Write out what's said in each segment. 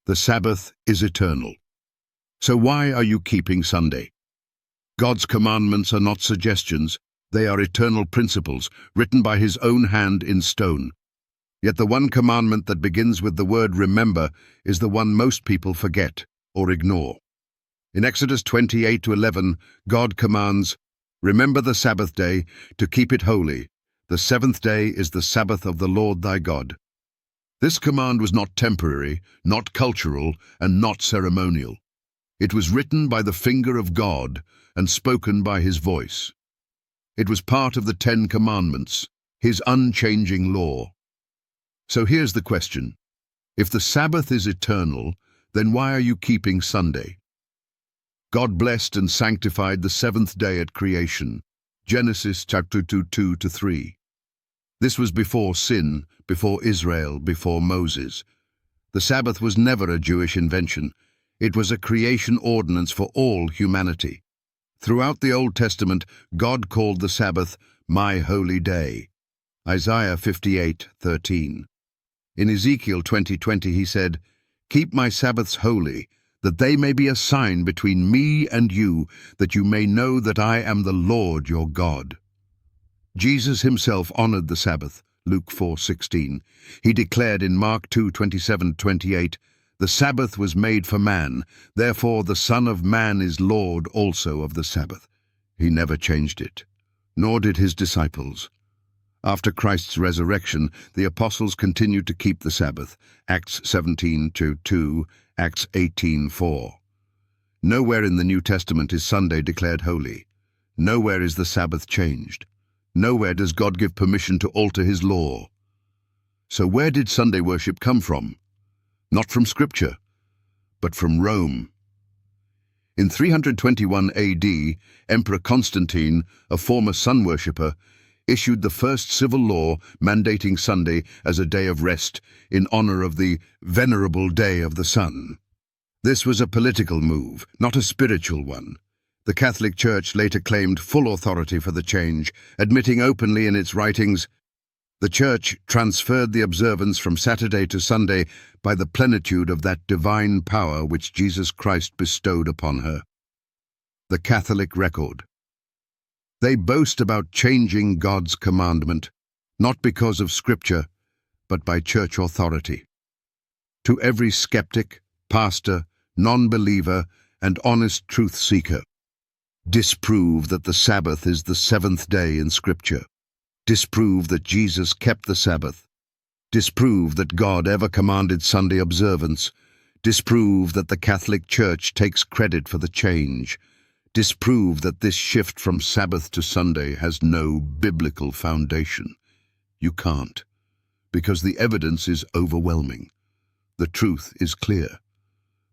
The Sabbath is eternal. So why are you keeping Sunday? God's commandments are not suggestions, they are eternal principles, written by His own hand in stone. Yet the one commandment that begins with the word remember is the one most people forget or ignore. In Exodus 28:11, God commands, "Remember the Sabbath day, to keep it holy. The seventh day is the Sabbath of the Lord thy God." This command was not temporary, not cultural, and not ceremonial. It was written by the finger of God and spoken by His voice. It was part of the 10 Commandments, His unchanging law. So here's the question. If the Sabbath is eternal, then why are you keeping Sunday? God blessed and sanctified the seventh day at creation. Genesis chapter 2:2-3. This was before sin, before Israel, before Moses. The Sabbath was never a Jewish invention. It was a creation ordinance for all humanity. Throughout the Old Testament, God called the Sabbath my holy day. Isaiah 58:13. In Ezekiel 20:20 He said, "Keep my Sabbaths holy, that they may be a sign between me and you, that you may know that I am the Lord your God." Jesus Himself honored the Sabbath, Luke 4:16. He declared in Mark 2:27-28, "The Sabbath was made for man, therefore the Son of Man is Lord also of the Sabbath." He never changed it, nor did His disciples. After Christ's resurrection, the apostles continued to keep the Sabbath, Acts 17:2, Acts 18:4. Nowhere in the New Testament is Sunday declared holy. Nowhere is the Sabbath changed. Nowhere does God give permission to alter His law. So where did Sunday worship come from? Not from Scripture, but from Rome. In 321 AD, Emperor Constantine, a former sun worshipper, issued the first civil law mandating Sunday as a day of rest in honor of the venerable day of the sun. This was a political move, not a spiritual one. The Catholic Church later claimed full authority for the change, admitting openly in its writings, "The Church transferred the observance from Saturday to Sunday by the plenitude of that divine power which Jesus Christ bestowed upon her." The Catholic Record. They boast about changing God's commandment, not because of Scripture, but by church authority. To every skeptic, pastor, non-believer, and honest truth-seeker, disprove that the Sabbath is the seventh day in Scripture. Disprove that Jesus kept the Sabbath. Disprove that God ever commanded Sunday observance. Disprove that the Catholic Church takes credit for the change. Disprove that this shift from Sabbath to Sunday has no biblical foundation. You can't, because the evidence is overwhelming. The truth is clear.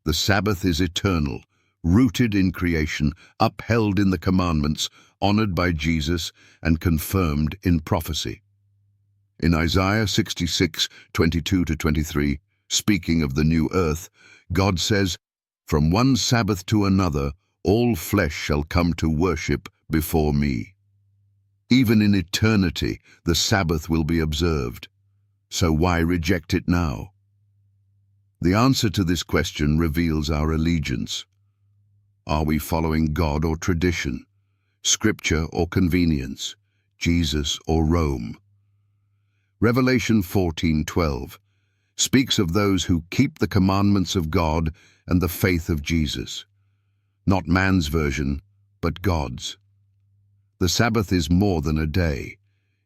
The Sabbath is eternal, rooted in creation, upheld in the commandments, honored by Jesus, and confirmed in prophecy. In Isaiah 66:22-23, speaking of the new earth, God says, "From one Sabbath to another, all flesh shall come to worship before me." Even in eternity, the Sabbath will be observed. So why reject it now? The answer to this question reveals our allegiance. Are we following God or tradition, Scripture or convenience, Jesus or Rome? Revelation 14:12 speaks of those who keep the commandments of God and the faith of Jesus. Not man's version, but God's. The Sabbath is more than a day.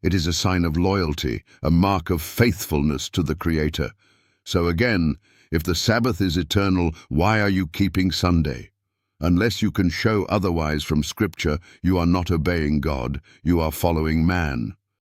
It is a sign of loyalty, a mark of faithfulness to the Creator. So again, if the Sabbath is eternal, why are you keeping Sunday? Unless you can show otherwise from Scripture, you are not obeying God, you are following man.